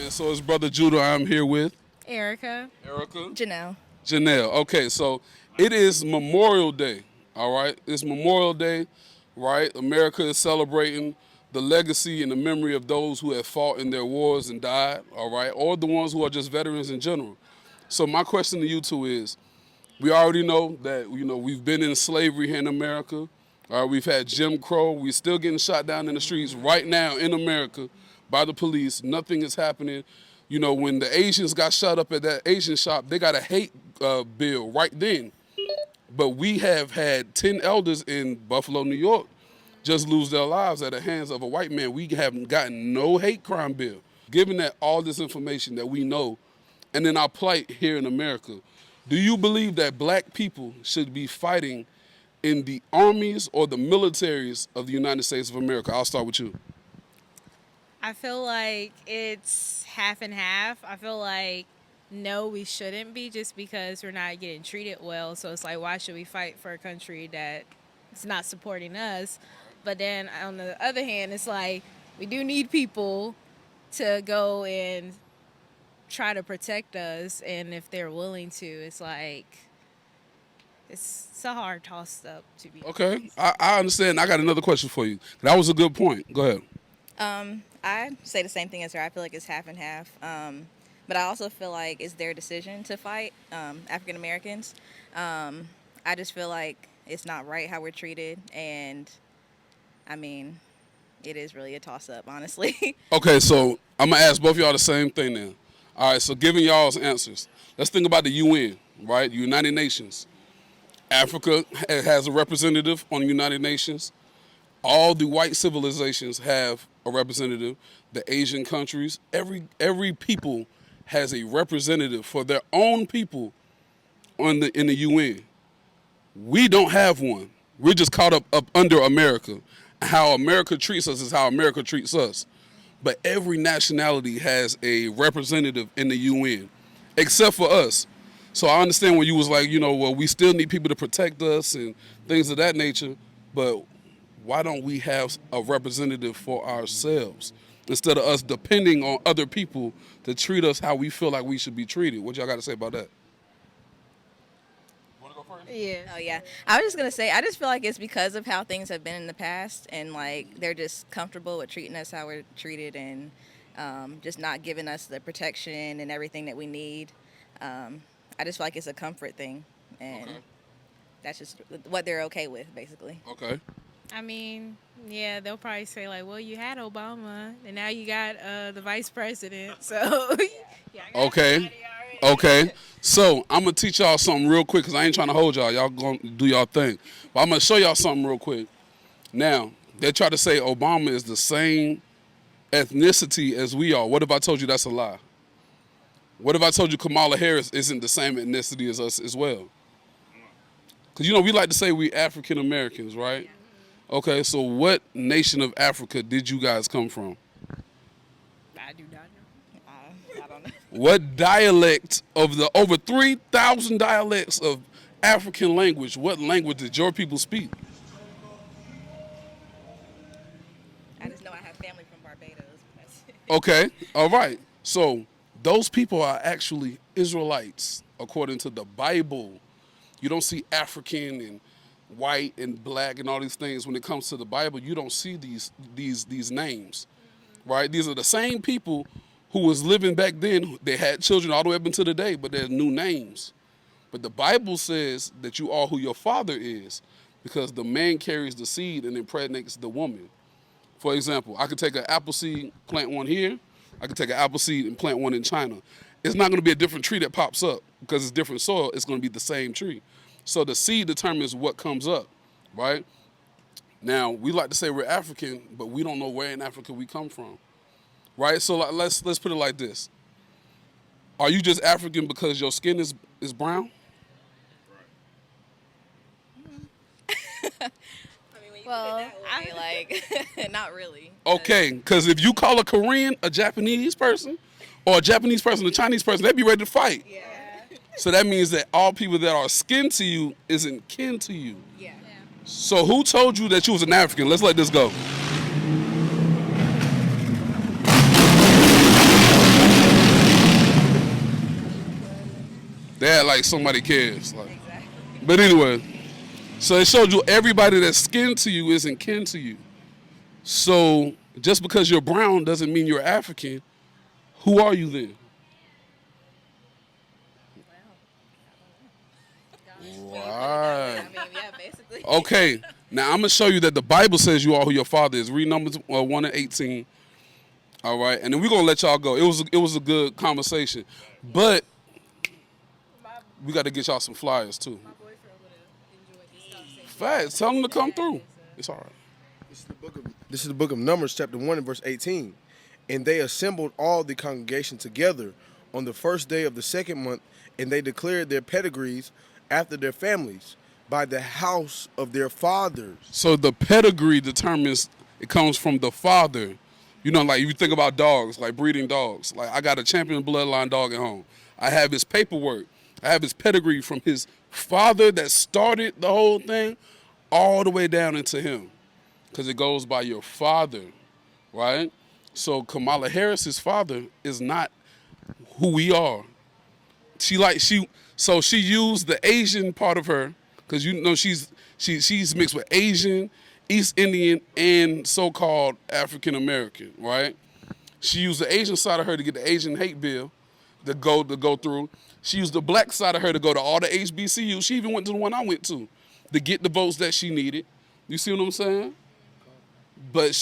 And so it's Brother Judah I'm here with. Erica. Janelle. Okay, so it is Memorial Day, all right? It's Memorial Day, right? America is celebrating the legacy and the memory of those who have fought in their wars and died, all right? Or the ones who are just veterans in general. So my question to you two is, we already know that, we've been in slavery here in America. All right, we've had Jim Crow. We're still getting shot down in the streets right now in America by the police. Nothing is happening. When the Asians got shot up at that Asian shop, they got a hate bill right then. But we have had 10 elders in Buffalo, New York, just lose their lives at the hands of a white man. We haven't gotten no hate crime bill. Given that all this information that we know, and then our plight here in America, do you believe that black people should be fighting in the armies or the militaries of the United States of America? I'll start with you. I feel like it's half and half. I feel like, no, we shouldn't be just because we're not getting treated well. So it's like, why should we fight for a country that is not supporting us? But then on the other hand, it's like, we do need people to go and try to protect us. And if they're willing to, it's like, it's a hard toss up to be. Okay, I understand. I got another question for you. That was a good point. Go ahead. I say the same thing as her. I feel like it's half and half. But I also feel like it's their decision to fight, African Americans. I just feel like it's not right how we're treated. And, I mean, it is really a toss-up, honestly. Okay, so I'm going to ask both of y'all the same thing now. All right, so giving y'all's answers. Let's think about the UN, right? United Nations. Africa has a representative on the United Nations. All the white civilizations have a representative. The Asian countries, every people has a representative for their own people in the UN. We don't have one. We're just caught up under America. How America treats us is how America treats us. But every nationality has a representative in the UN, except for us. So I understand when you was like, well, we still need people to protect us and things of that nature, but why don't we have a representative for ourselves instead of us depending on other people to treat us how we feel like we should be treated? What y'all got to say about that? Want to go first? Yeah. Oh, yeah. I was just going to say, I just feel like it's because of how things have been in the past, and, like, they're just comfortable with treating us how we're treated and just not giving us the protection and everything that we need. I just feel like it's a comfort thing, and that's just what they're okay with, basically. Okay. I mean, yeah, they'll probably say, like, well, you had Obama, and now you got the vice president, so... Okay. So, I'm going to teach y'all something real quick, because I ain't trying to hold y'all. Y'all going to do y'all thing. But I'm going to show y'all something real quick. Now, they try to say Obama is the same ethnicity as we are. What if I told you that's a lie? What if I told you Kamala Harris isn't the same ethnicity as us as well? Because, we like to say we African Americans, right? Okay, so what nation of Africa did you guys come from? I do not know. I don't know. What dialect of the over 3,000 dialects of African language, what language did your people speak? I just know I have family from Barbados. Okay, all right. So those people are actually Israelites, according to the Bible. You don't see African and white and black and all these things when it comes to the Bible. You don't see these names, right? These are the same people who was living back then. They had children all the way up until today, but they're new names. But the Bible says that you are who your father is, because the man carries the seed and impregnates the woman. For example, I could take an apple seed, plant one here. I could take an apple seed and plant one in China. It's not going to be a different tree that pops up because it's different soil. It's going to be the same tree. So the seed determines what comes up, right? Now, we like to say we're African, but we don't know where in Africa we come from, right? So let's put it like this. Are you just African because your skin is brown? Well, not really. Okay, because if you call a Korean a Japanese person, or a Japanese person a Chinese person, they'd be ready to fight. Yeah. So that means that all people that are skin to you isn't kin to you. Yeah. So who told you that you was an African? Let's let this go. They act like somebody cares. Like, Exactly. but anyway, so it showed you everybody that's kin to you isn't kin to you. So just because you're brown doesn't mean you're African. Who are you then? Right. I mean, yeah, basically. Okay. Now I'm gonna show you that the Bible says you are who your father is. Read Numbers 1:18. All right, and then we're gonna let y'all go. It was a good conversation, but we got to get y'all some flyers too. My boyfriend would have enjoyed this conversation. Facts. Tell them to come through. It's all right. This is the book of Numbers, chapter 1 and verse 18. And they assembled all the congregation together on the first day of the second month, and they declared their pedigrees after their families by the house of their fathers. So the pedigree determines, it comes from the father. You know, like you think about dogs, like breeding dogs. Like I got a champion bloodline dog at home. I have his paperwork. I have his pedigree from his father that started the whole thing all the way down into him. Because it goes by your father, right? So Kamala Harris's father is not who we are. She used the Asian part of her, because you know she's mixed with Asian, East Indian, and so-called African American, right? She used the Asian side of her to get the Asian hate bill to go through. She used the black side of her to go to all the HBCUs. She even went to the one I went to get the votes that she needed. You see what I'm saying? But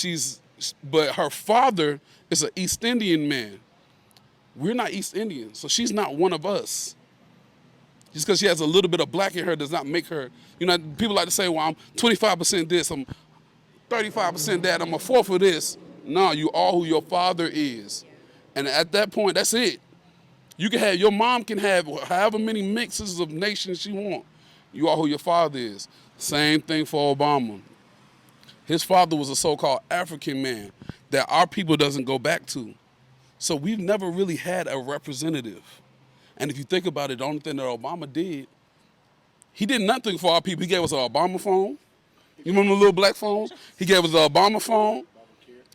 her father is an East Indian man. We're not East Indian, so she's not one of us. Just because she has a little bit of black in her does not make her, you know, people like to say, well, I'm 25% this, I'm 35% that, I'm a fourth of this. No, you are who your father is. And at that point, that's it. Your mom can have however many mixes of nations she wants. You are who your father is. Same thing for Obama. His father was a so-called African man that our people doesn't go back to. So we've never really had a representative. And if you think about it, the only thing that Obama did, he did nothing for our people. He gave us an Obama phone. You remember the little black phones? He gave us an Obama phone.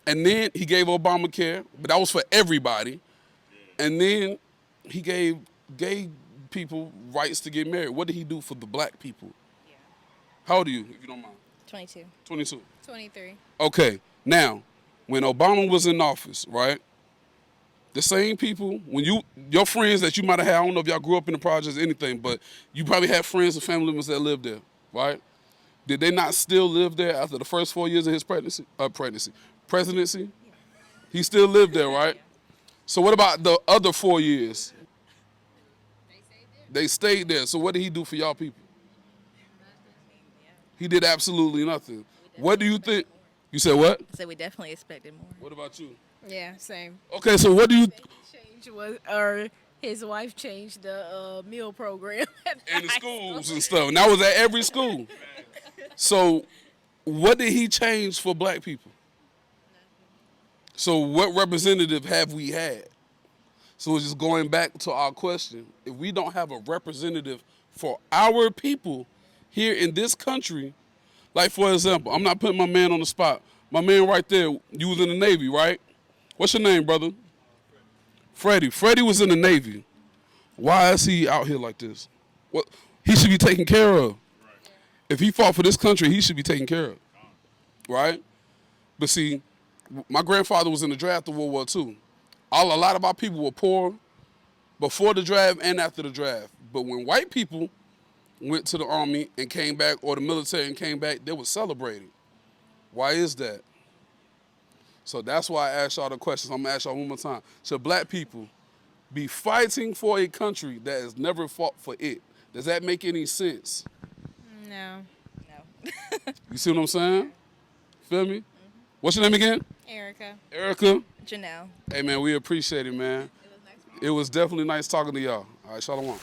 And then he gave Obamacare, but that was for everybody. And then he gave gay people rights to get married. What did he do for the black people? Yeah. How old are you, if you don't mind? 22. 22. 23. Okay, now, when Obama was in office, right, the same people, your friends that you might have had, I don't know if y'all grew up in the projects or anything, but you probably had friends and family members that lived there, right? Did they not still live there after the first 4 years of his presidency? He still lived there, right? So what about the other 4 years? They stayed there. So what did he do for y'all people? He did absolutely nothing. What do you think? You said what? So we definitely expected more. What about you? Yeah, same. Okay, so what do you... His wife changed the meal program at In the high schools school. and stuff. And that was at every school. So what did he change for black people? So what representative have we had? So it's just going back to our question. If we don't have a representative for our people here in this country, like for example, I'm not putting my man on the spot. My man right there, you was in the Navy, right? What's your name, brother? Freddie. Freddie was in the Navy. Why is he out here like this? What he should be taken care of. If he fought for this country, he should be taken care of. Right? But see, my grandfather was in the draft of World War II. A lot of our people were poor before the draft and after the draft. But when white people went to the army and came back, or the military and came back, they were celebrating. Why is that? So that's why I asked y'all the questions. I'm going to ask y'all one more time. Should black people be fighting for a country that has never fought for it? Does that make any sense? No. No. You see what I'm saying? Feel me? What's your name again? Erica. Erica? Janelle. Hey, man, we appreciate it, man. It was nice. It was definitely nice talking to y'all. All right, shalom.